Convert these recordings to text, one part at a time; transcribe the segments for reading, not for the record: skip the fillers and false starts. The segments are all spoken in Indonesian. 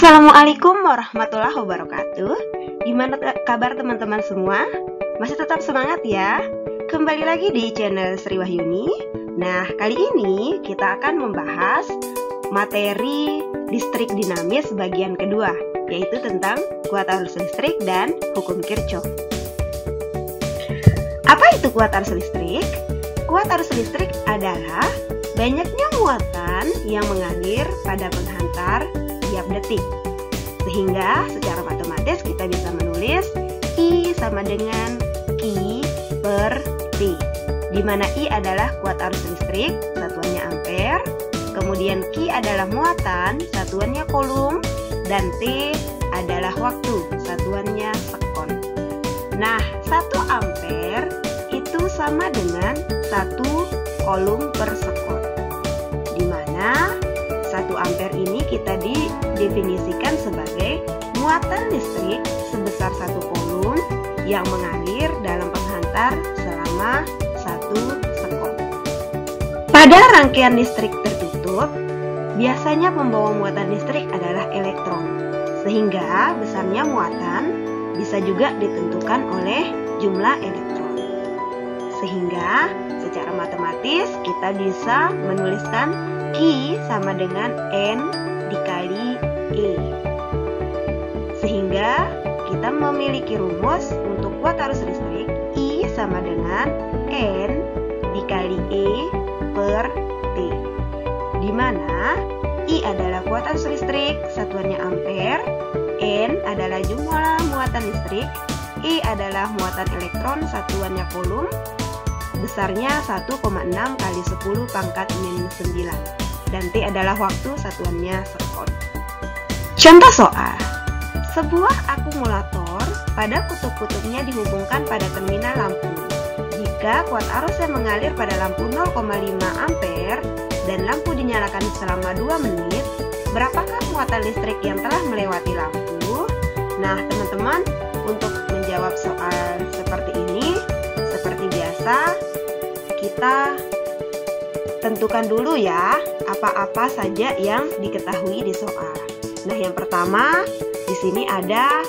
Assalamualaikum warahmatullahi wabarakatuh. Gimana kabar teman-teman semua? Masih tetap semangat ya? Kembali lagi di channel Sri Wahyuni. Nah, kali ini kita akan membahas materi listrik dinamis bagian kedua, yaitu tentang kuat arus listrik dan hukum Kirchhoff. Apa itu kuat arus listrik? Kuat arus listrik adalah banyaknya muatan yang mengalir pada penghantar tiap detik. Sehingga secara matematis kita bisa menulis I sama dengan Q per T, di mana I adalah kuat arus listrik, satuannya ampere, kemudian Q adalah muatan, satuannya coulomb, dan T adalah waktu, satuannya sekon. Nah, 1 ampere itu sama dengan 1 coulomb per sekon, di mana 1 ampere ini kita didefinisikan sebagai muatan listrik sebesar 1 coulomb yang mengalir dalam penghantar selama 1 sekon. Pada rangkaian listrik tertutup, biasanya pembawa muatan listrik adalah elektron, sehingga besarnya muatan bisa juga ditentukan oleh jumlah elektron. Sehingga secara matematis kita bisa menuliskan Q sama dengan N dikali E. Sehingga kita memiliki rumus untuk kuat arus listrik I sama dengan N dikali E per T, di mana I adalah kuat arus listrik, satuannya ampere, N adalah jumlah muatan listrik, E adalah muatan elektron, satuannya coulomb, besarnya 1,6 kali 10 pangkat min 9, dan T adalah waktu, satuannya sekon. Contoh soal. Sebuah akumulator pada kutub-kutubnya dihubungkan pada terminal lampu. Jika kuat arus yang mengalir pada lampu 0,5 ampere dan lampu dinyalakan selama 2 menit, berapakah muatan listrik yang telah melewati lampu? Nah, teman-teman, untuk menjawab soal seperti ini, seperti biasa, kita tentukan dulu ya apa-apa saja yang diketahui di soal. Nah, yang pertama di sini ada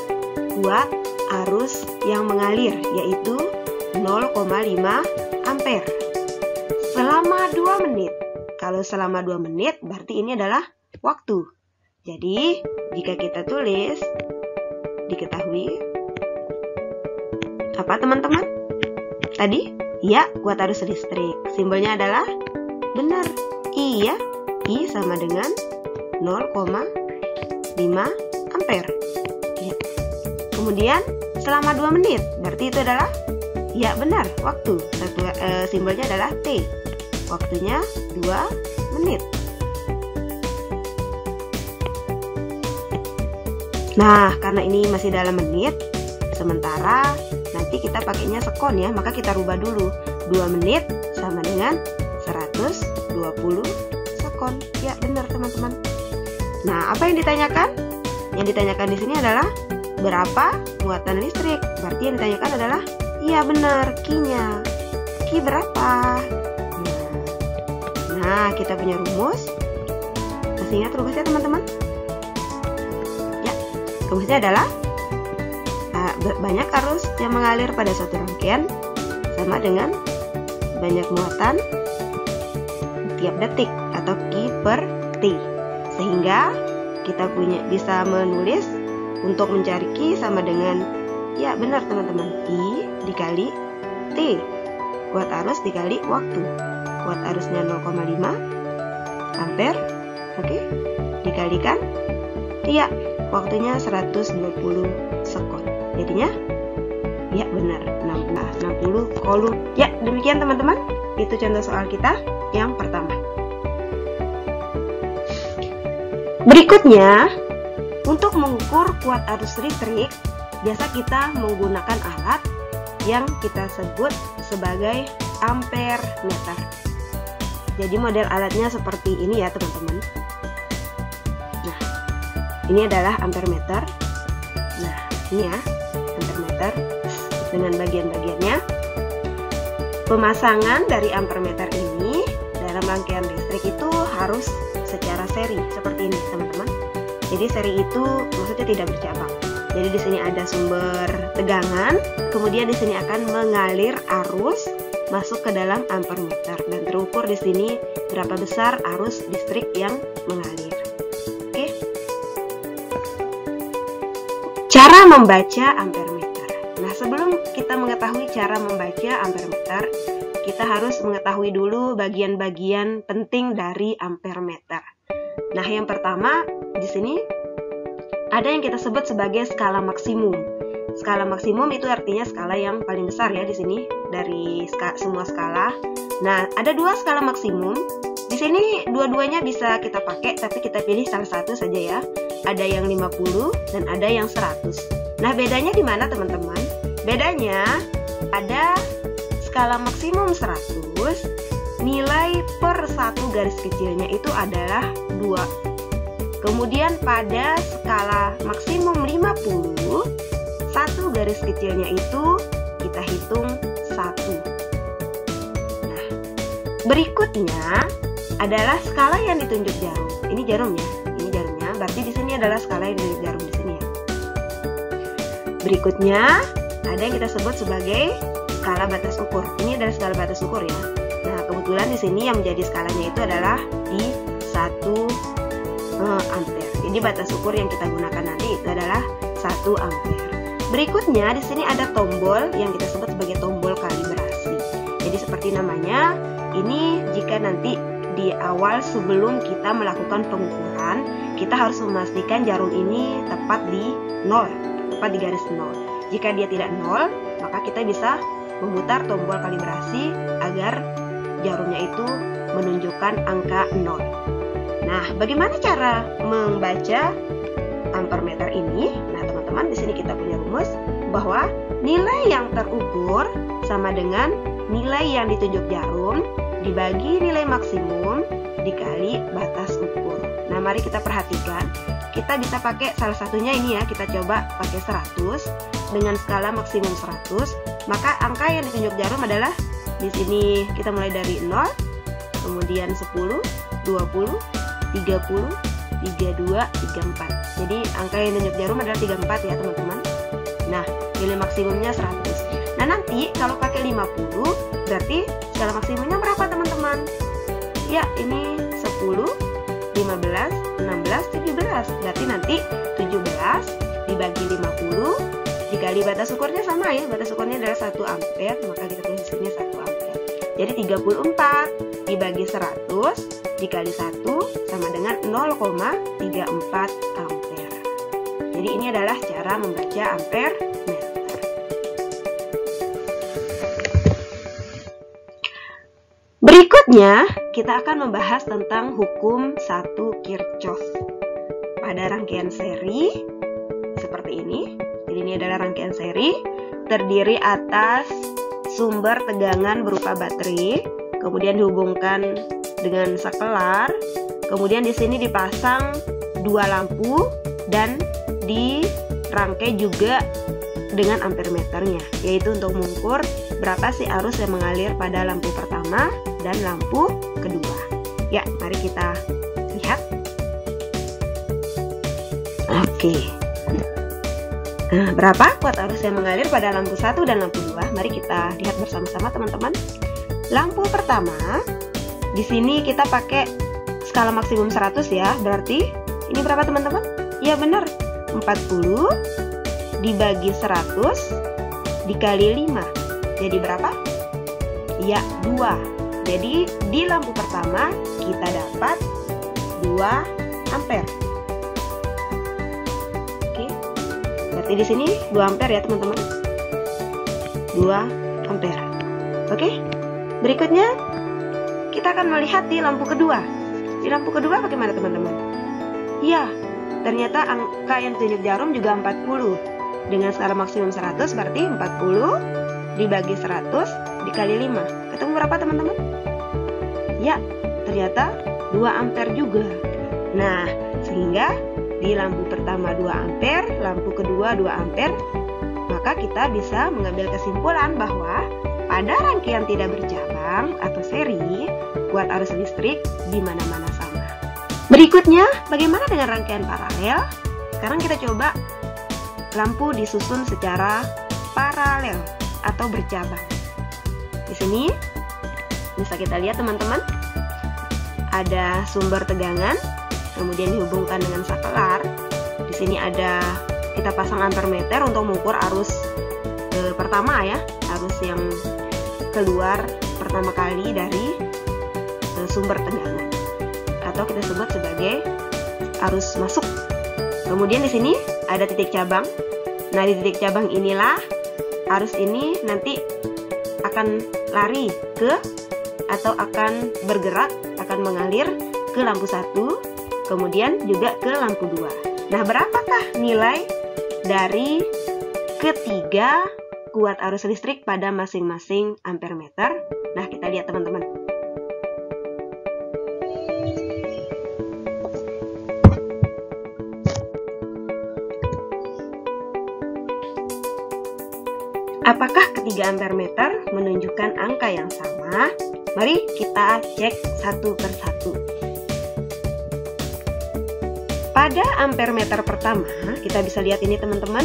kuat arus yang mengalir, yaitu 0,5 ampere selama 2 menit. Kalau selama 2 menit berarti ini adalah waktu. Jadi jika kita tulis diketahui apa teman-teman? Tadi ya, kuat arus listrik. Simbolnya adalah benar, I ya. I sama dengan 0,5 ampere. Ya. Kemudian selama 2 menit, berarti itu adalah ya benar, waktu. Simbolnya adalah T. Waktunya 2 menit. Nah, karena ini masih dalam menit, sementara nanti kita pakainya sekon ya, maka kita rubah dulu. 2 menit sama dengan 120 sekon. Ya, benar teman-teman. Nah, apa yang ditanyakan? Yang ditanyakan di sini adalah berapa muatan listrik. Berarti yang ditanyakan adalah iya benar, Q-nya. Q berapa? Nah, kita punya rumus. Masih ingat rumusnya teman-teman? Ya, rumusnya adalah banyak arus yang mengalir pada suatu rangkaian sama dengan banyak muatan tiap detik atau Q per T. Sehingga kita bisa menulis untuk mencari Q sama dengan ya benar teman-teman, I dikali T, kuat arus dikali waktu. Kuat arusnya 0,5 ampere, oke, dikalikan ya waktunya 120 sekon. Jadinya ya benar 60 coulomb. Ya, demikian teman-teman, itu contoh soal kita yang pertama. Berikutnya, untuk mengukur kuat arus listrik, biasa kita menggunakan alat yang kita sebut sebagai ampere meter. Jadi model alatnya seperti ini ya teman-teman. Nah, ini adalah ampere meter. Nah, ini ya ampere meter dengan bagian-bagiannya. Pemasangan dari ampere meter ini dalam rangkaian listrik itu harus secara seri seperti ini teman-teman. Jadi seri itu maksudnya tidak bercabang. Jadi di sini ada sumber tegangan, kemudian di sini akan mengalir arus masuk ke dalam ampermeter dan terukur di sini berapa besar arus listrik yang mengalir. Oke. Cara membaca ampermeter. Nah, sebelum kita mengetahui cara membaca ampermeter, kita harus mengetahui dulu bagian-bagian penting dari ampermeter. Nah, yang pertama di sini ada yang kita sebut sebagai skala maksimum. Skala maksimum itu artinya skala yang paling besar ya di sini dari semua skala. Nah, ada dua skala maksimum. Di sini dua-duanya bisa kita pakai, tapi kita pilih salah satu saja ya. Ada yang 50 dan ada yang 100. Nah, bedanya di mana teman-teman? Bedanya ada skala maksimum 100, nilai per satu garis kecilnya itu adalah 2. Kemudian pada skala maksimum 50, satu garis kecilnya itu kita hitung 1. Nah, berikutnya adalah skala yang ditunjuk jarum. Ini jarumnya, berarti di sini adalah skala yang ditunjuk jarum di sini ya. Berikutnya ada yang kita sebut sebagai skala batas ukur. Ini adalah skala batas ukur ya. Nah, kebetulan di sini yang menjadi skalanya itu adalah di 1 ampere. Jadi batas ukur yang kita gunakan nanti itu adalah 1 ampere. Berikutnya di sini ada tombol yang kita sebut sebagai tombol kalibrasi. Jadi seperti namanya, ini jika nanti di awal sebelum kita melakukan pengukuran, kita harus memastikan jarum ini tepat di 0, tepat di garis 0. Jika dia tidak 0, maka kita bisa memutar tombol kalibrasi agar jarumnya itu menunjukkan angka 0. Nah, bagaimana cara membaca ampermeter ini? Nah, teman-teman, di sini kita punya rumus bahwa nilai yang terukur sama dengan nilai yang ditunjuk jarum dibagi nilai maksimum dikali batas ukur. Nah, mari kita perhatikan. Kita bisa pakai salah satunya ini ya, kita coba pakai 100 dengan skala maksimum 100, maka angka yang ditunjuk jarum adalah di sini kita mulai dari 0, kemudian 10, 20, 30, 32, 34. Jadi angka yang ditunjuk jarum adalah 34 ya teman-teman. Nah, nilai maksimumnya 100. Nah, nanti kalau pakai 50 berarti skala maksimumnya berapa teman-teman? Ya, ini 10, 15, 16, 17. Berarti nanti 17 dibagi 50 dikali batas ukurnya sama ya. Batas ukurnya adalah 1 ampere, maka kita tulis di sini 1 ampere. Jadi 34 dibagi 100 dikali 1 sama dengan 0,34 ampere. Jadi ini adalah cara membaca ampermeter. Berikutnya kita akan membahas tentang hukum 1 Kirchhoff. Pada rangkaian seri seperti ini. Jadi ini adalah rangkaian seri terdiri atas sumber tegangan berupa baterai, kemudian dihubungkan dengan sakelar, kemudian di sini dipasang 2 lampu dan dirangkai juga dengan ampermeternya, yaitu untuk mengukur berapa sih arus yang mengalir pada lampu pertama dan lampu kedua. Ya, mari kita lihat. Oke. Nah, berapa kuat arus yang mengalir pada lampu 1 dan lampu 2? Mari kita lihat bersama-sama teman-teman. Lampu pertama, di sini kita pakai skala maksimum 100 ya. Berarti ini berapa teman-teman? Ya benar, 40 dibagi 100 dikali 5. Jadi berapa? Ya, 2. Jadi di lampu pertama kita dapat 2 ampere. Oke. Berarti di sini 2 ampere ya, teman-teman. 2 ampere. Oke. Berikutnya kita akan melihat di lampu kedua. Di lampu kedua bagaimana, teman-teman? Ya, ternyata angka yang ditunjuk jarum juga 40. Dengan skala maksimum 100 berarti 40 dibagi 100 dikali 5. Ketemu berapa, teman-teman? Ya, ternyata 2 ampere juga. Nah, sehingga di lampu pertama 2 ampere, lampu kedua 2 ampere, maka kita bisa mengambil kesimpulan bahwa pada rangkaian tidak bercabang atau seri, kuat arus listrik di mana-mana sama. Berikutnya, bagaimana dengan rangkaian paralel? Sekarang kita coba lampu disusun secara paralel atau bercabang. Di sini bisa kita lihat teman-teman, ada sumber tegangan, kemudian dihubungkan dengan sakelar. Di sini ada kita pasang ampermeter untuk mengukur arus pertama ya, arus yang keluar pertama kali dari sumber tegangan, atau kita sebut sebagai arus masuk. Kemudian di sini ada titik cabang. Nah, di titik cabang inilah arus ini nanti akan lari ke atau akan bergerak, akan mengalir ke lampu 1, kemudian juga ke lampu 2. Nah, berapakah nilai dari ketiga kuat arus listrik pada masing-masing ampermeter? Nah, kita lihat teman-teman. Apakah ketiga ampermeter menunjukkan angka yang sama? Mari kita cek satu persatu. Pada ampermeter pertama, kita bisa lihat ini teman-teman,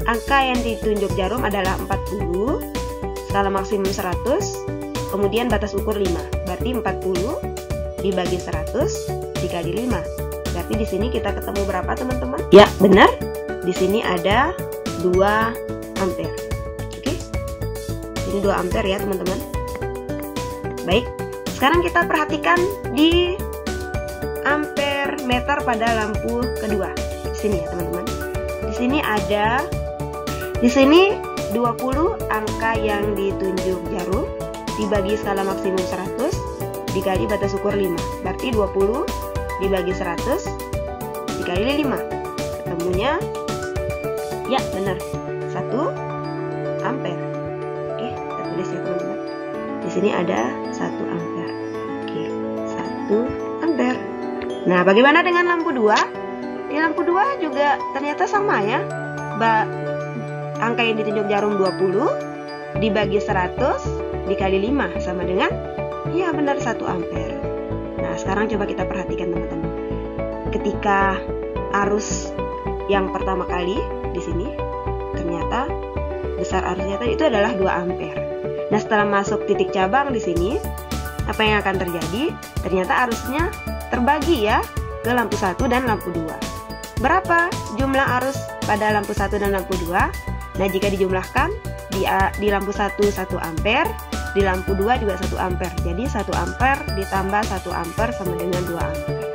angka yang ditunjuk jarum adalah 40, skala maksimum 100, kemudian batas ukur 5. Berarti 40 dibagi 100 dikali 5. Berarti di sini kita ketemu berapa teman-teman? Ya, benar. Di sini ada 2 ampere. Ini 2 ampere ya teman-teman. Baik, sekarang kita perhatikan di ampermeter pada lampu kedua. Di sini ya teman-teman. Di sini 20 angka yang ditunjuk jarum dibagi skala maksimum 100 dikali batas ukur 5. Berarti 20 dibagi 100 dikali 5. Ketemunya ya benar, 1 ampere. Ya teman-teman. Di sini ada 1 ampere. Oke, 1 ampere. Nah, bagaimana dengan lampu 2? Di lampu 2 juga ternyata sama ya. Angka yang ditunjuk jarum 20 dibagi 100 dikali 5 sama dengan ya benar 1 ampere. Nah, sekarang coba kita perhatikan teman-teman. Ketika arus yang pertama kali di sini ternyata besar arusnya tadi itu adalah 2 ampere. Nah, setelah masuk titik cabang di sini, apa yang akan terjadi? Ternyata arusnya terbagi ya ke lampu 1 dan lampu 2. Berapa jumlah arus pada lampu 1 dan lampu 2? Nah, jika dijumlahkan di lampu 1 1 ampere, di lampu 2 juga 1 ampere. Jadi 1 ampere ditambah 1 ampere sama dengan 2 ampere.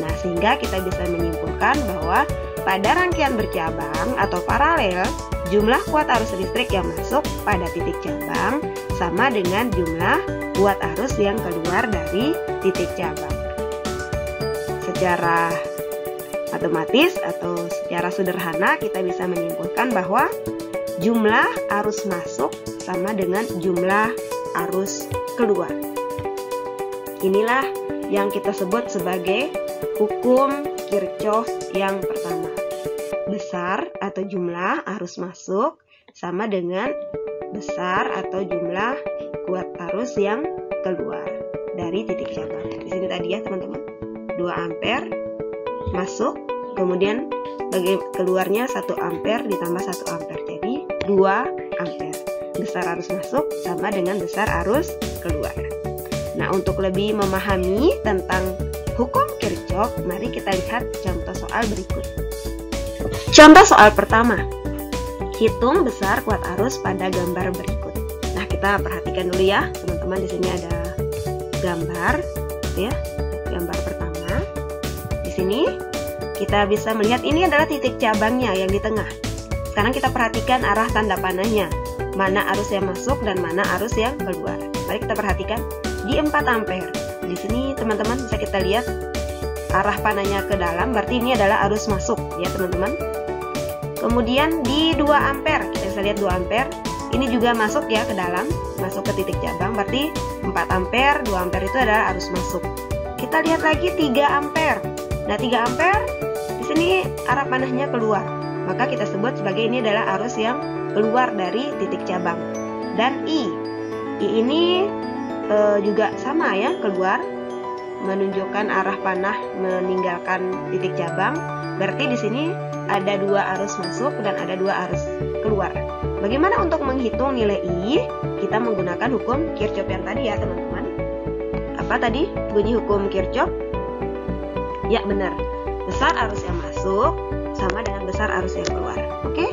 Nah, sehingga kita bisa menyimpulkan bahwa pada rangkaian bercabang atau paralel, jumlah kuat arus listrik yang masuk pada titik cabang sama dengan jumlah kuat arus yang keluar dari titik cabang. Secara matematis atau secara sederhana kita bisa menyimpulkan bahwa jumlah arus masuk sama dengan jumlah arus keluar. Inilah yang kita sebut sebagai hukum Kirchhoff yang pertama. Besar atau jumlah arus masuk sama dengan besar atau jumlah kuat arus yang keluar dari titik cabang. Di sini tadi ya teman-teman, 2 ampere masuk, kemudian bagi keluarnya 1 ampere ditambah 1 ampere, jadi 2 ampere. Besar arus masuk sama dengan besar arus keluar. Nah, untuk lebih memahami tentang hukum Kirchhoff, mari kita lihat contoh soal berikut. Contoh soal pertama, hitung besar kuat arus pada gambar berikut. Nah, kita perhatikan dulu ya, teman-teman. Di sini ada gambar, ya, gambar pertama. Di sini kita bisa melihat ini adalah titik cabangnya yang di tengah. Sekarang kita perhatikan arah tanda panahnya, mana arus yang masuk dan mana arus yang keluar. Mari kita perhatikan di 4 ampere. Di sini teman-teman bisa kita lihat arah panahnya ke dalam, berarti ini adalah arus masuk ya teman-teman. Kemudian di 2 ampere, kita bisa lihat 2 ampere, ini juga masuk ya ke dalam, masuk ke titik cabang, berarti 4 ampere, 2 ampere itu adalah arus masuk. Kita lihat lagi 3 ampere. Nah, 3 ampere di sini arah panahnya keluar, maka kita sebut sebagai ini adalah arus yang keluar dari titik cabang. Dan I ini juga sama ya, keluar. menunjukkan arah panah meninggalkan titik cabang, berarti di sini ada 2 arus masuk dan ada 2 arus keluar. Bagaimana untuk menghitung nilai I? Kita menggunakan hukum Kirchhoff yang tadi ya teman-teman. Apa tadi bunyi hukum Kirchhoff? Ya benar, besar arus yang masuk sama dengan besar arus yang keluar. Oke,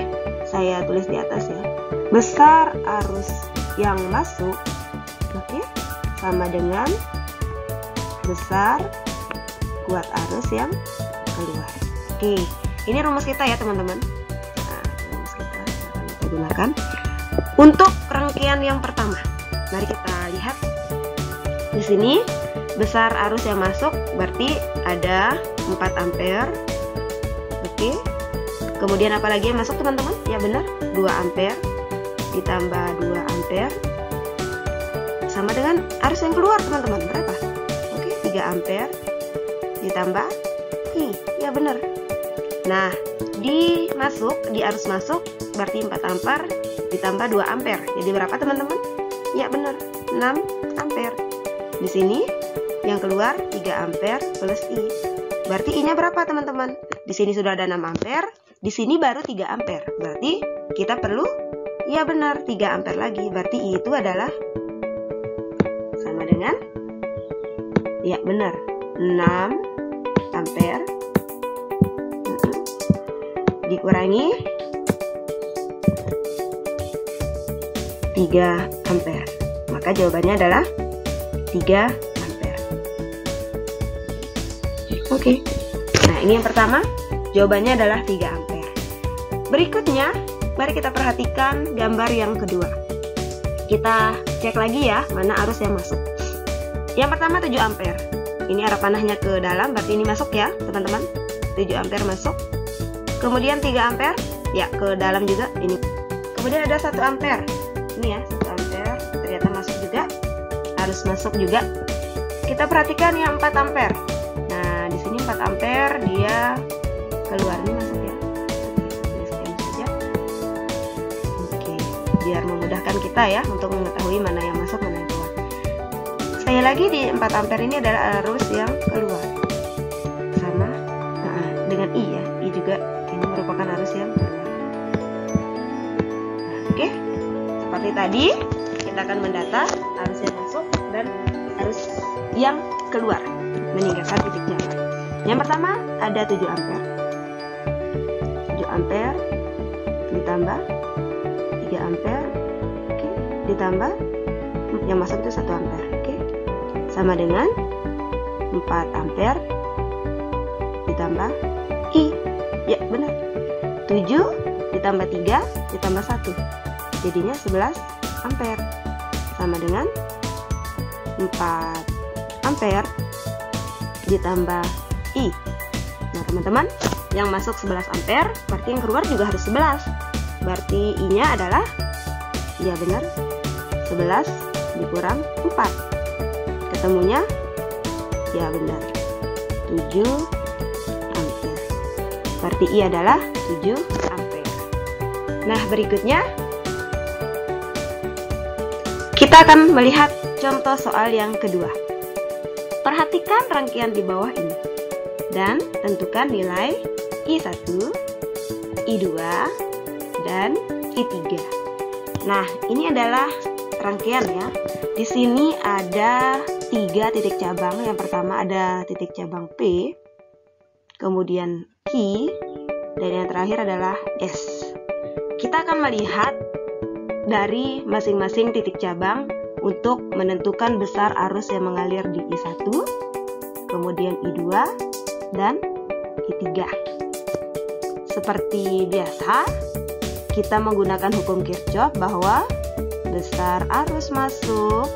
saya tulis di atas ya. Besar arus yang masuk, oke, sama dengan besar kuat arus yang keluar. Oke, ini rumus kita ya teman-teman. Nah, rumus kita akan kita gunakan untuk rangkaian yang pertama. Mari kita lihat di sini. Besar arus yang masuk berarti ada 4 ampere. Oke. Kemudian apa lagi yang masuk teman-teman? Ya benar, 2 ampere ditambah 2 ampere sama dengan arus yang keluar teman-teman. Berapa? Oke, 3 ampere ditambah I. Ya benar. Nah, di arus masuk berarti 4 ampere ditambah 2 ampere. Jadi berapa teman-teman? Ya benar, 6 ampere. Di sini yang keluar 3 ampere plus I. Berarti I-nya berapa teman-teman? Di sini sudah ada 6 ampere, di sini baru 3 ampere. Berarti kita perlu, ya benar, 3 ampere lagi. Berarti I itu adalah sama dengan, ya benar, 6 ampere dikurangi 3 ampere. Maka jawabannya adalah 3 ampere. Oke. Nah, ini yang pertama, jawabannya adalah 3 ampere. Berikutnya, mari kita perhatikan gambar yang kedua. Kita cek lagi ya, mana arus yang masuk. Yang pertama 7 ampere. Ini arah panahnya ke dalam, berarti ini masuk ya, teman-teman. 7 ampere masuk. Kemudian 3 ampere, ya ke dalam juga ini. Kemudian ada 1 ampere. Ini ya, 1 ampere ternyata masuk juga. Harus masuk juga. Kita perhatikan yang 4 ampere. Nah, di sini 4 ampere dia keluarnya masuk ya. Tuliskan saja. Oke, biar memudahkan kita ya untuk mengetahui mana yang masuk, mana yang keluar. Sekali lagi di 4 ampere ini adalah arus yang keluar. Sama dengan I ya. I juga ini merupakan arus yang keluar. Nah, oke. Seperti tadi, kita akan mendata arus yang masuk dan arus yang keluar meninggalkan titik cabang. Yang pertama ada 7 ampere. 7 ampere ditambah 3 ampere. Oke, ditambah yang masuk itu 1 ampere. Oke. Sama dengan 4 ampere ditambah I. Ya, benar. 7 ditambah 3 ditambah 1. Jadinya 11 ampere. Sama dengan 4 ampere ditambah I. Nah teman-teman, yang masuk 11 ampere berarti yang keluar juga harus 11. Berarti I nya adalah, ya benar, 11 dikurang 4. Ketemunya, ya benar, 7 ampere. Berarti I adalah 7 ampere. Nah berikutnya kita akan melihat contoh soal yang kedua. Perhatikan rangkaian di bawah ini dan tentukan nilai I1, I2, dan I3. Nah, ini adalah rangkaian ya. Di sini ada 3 titik cabang. Yang pertama ada titik cabang P, kemudian Q, dan yang terakhir adalah S. Kita akan melihat dari masing-masing titik cabang untuk menentukan besar arus yang mengalir di I1, kemudian I2, dan I3. Seperti biasa, kita menggunakan hukum Kirchhoff bahwa besar arus masuk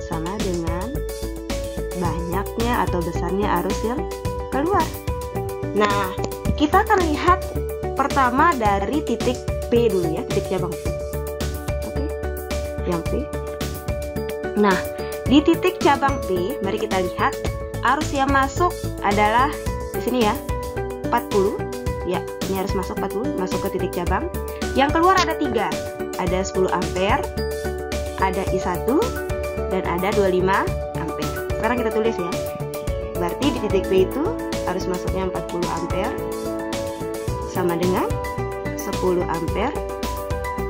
sama dengan banyaknya atau besarnya arus yang keluar. Nah, kita akan lihat pertama dari titik P dulu ya, titik cabang P. Oke, yang P. Nah, di titik cabang P, mari kita lihat arus yang masuk adalah di sini ya, 40. Ya, ini harus masuk 40, masuk ke titik cabang. Yang keluar ada 3. Ada 10 ampere, ada I1, dan ada 25 ampere. sekarang kita tulis ya. Berarti di titik B itu arus masuknya 40 ampere sama dengan 10 ampere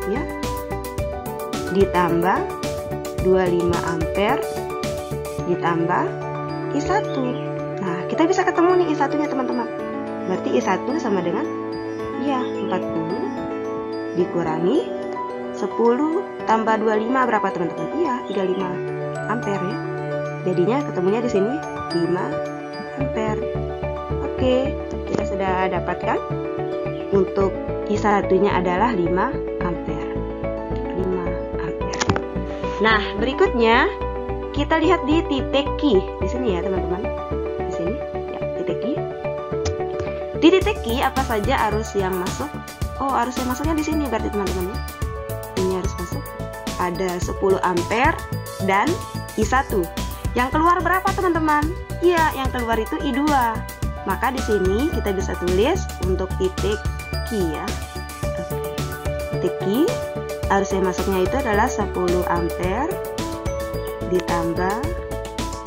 ya, ditambah 25 ampere ditambah I1. Nah, kita bisa ketemu nih I1 nya teman-teman. Berarti I1 sama dengan ya 40 dikurangi 10 tambah 25 berapa teman-teman? Iya, 35 ampere ya. Jadinya ketemunya di sini 5 ampere. Oke, kita sudah dapatkan untuk I1-nya adalah 5 ampere. 5 ampere. Nah, berikutnya kita lihat di titik Q di sini ya, teman-teman. Di sini ya, titik Q. Di titik Q apa saja arus yang masuk? Oh, arus yang masuknya di sini berarti teman-teman ya. Ini harus masuk. Ada 10 ampere dan I1. Yang keluar berapa teman-teman? Iya, yang keluar itu I2. Maka di sini kita bisa tulis untuk titik Q ya. Oke. Titik Q, arus yang masuknya itu adalah 10 ampere ditambah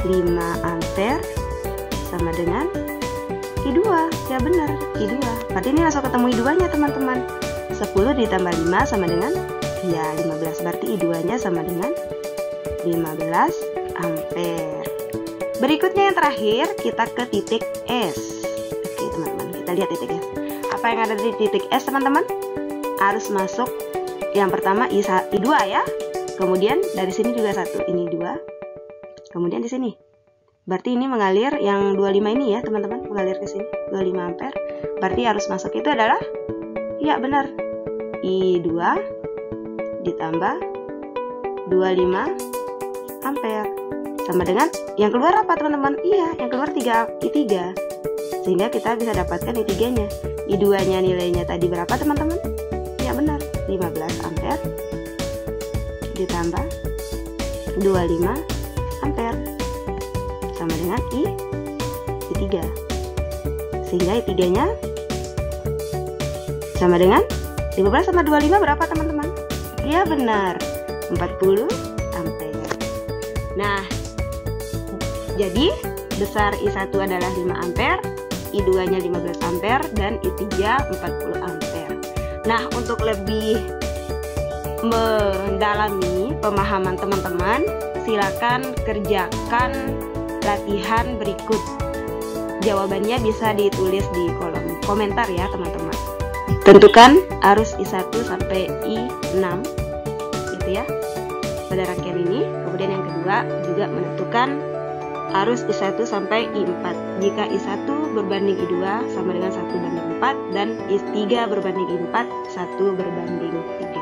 5 ampere sama dengan I2. Ya benar, I2. Berarti ini langsung ketemu I2-nya teman-teman. 10 ditambah 5 sama dengan ya 15. Berarti I2-nya sama dengan 15 ampere. Berikutnya yang terakhir kita ke titik S. Oke teman-teman, kita lihat titik S. Apa yang ada di titik S teman-teman? Arus masuk yang pertama I2 ya. Kemudian dari sini juga 1, ini 2. Kemudian di sini. Berarti ini mengalir yang 25 ini ya teman-teman, mengalir ke sini 25 ampere. Berarti arus masuk itu adalah ya benar I2 ditambah 25 ampere sama dengan yang keluar apa teman-teman? Iya, yang keluar I3. Sehingga kita bisa dapatkan I3 nya. I2 nya nilainya tadi berapa teman-teman? Ya benar, 15 ampere ditambah 25 ampere sama dengan I3. Sehingga I3 nya sama dengan 15 sama 25 berapa teman-teman? Ya benar, 40 ampere. Nah, jadi besar I1 adalah 5 ampere, I2 nya 15 ampere, dan I3 40 ampere. Nah, untuk lebih mendalami pemahaman teman-teman, silakan kerjakan latihan berikut. Jawabannya bisa ditulis di kolom komentar ya teman-teman. Tentukan arus I1 sampai I6 gitu ya pada rangkaian ini. Kemudian yang kedua juga menentukan arus I1 sampai I4. Jika I1 berbanding I2 sama dengan 1:4 dan I3 berbanding I4 1:3.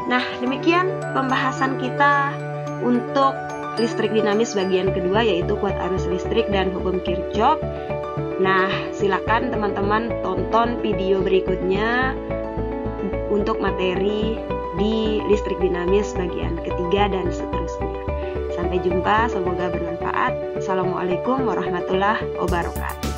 Nah, demikian pembahasan kita untuk listrik dinamis bagian kedua, yaitu kuat arus listrik dan hukum Kirchhoff. Nah, silakan teman-teman tonton video berikutnya untuk materi di listrik dinamis bagian ketiga dan seterusnya. Sampai jumpa, semoga bermanfaat. Assalamualaikum warahmatullahi wabarakatuh.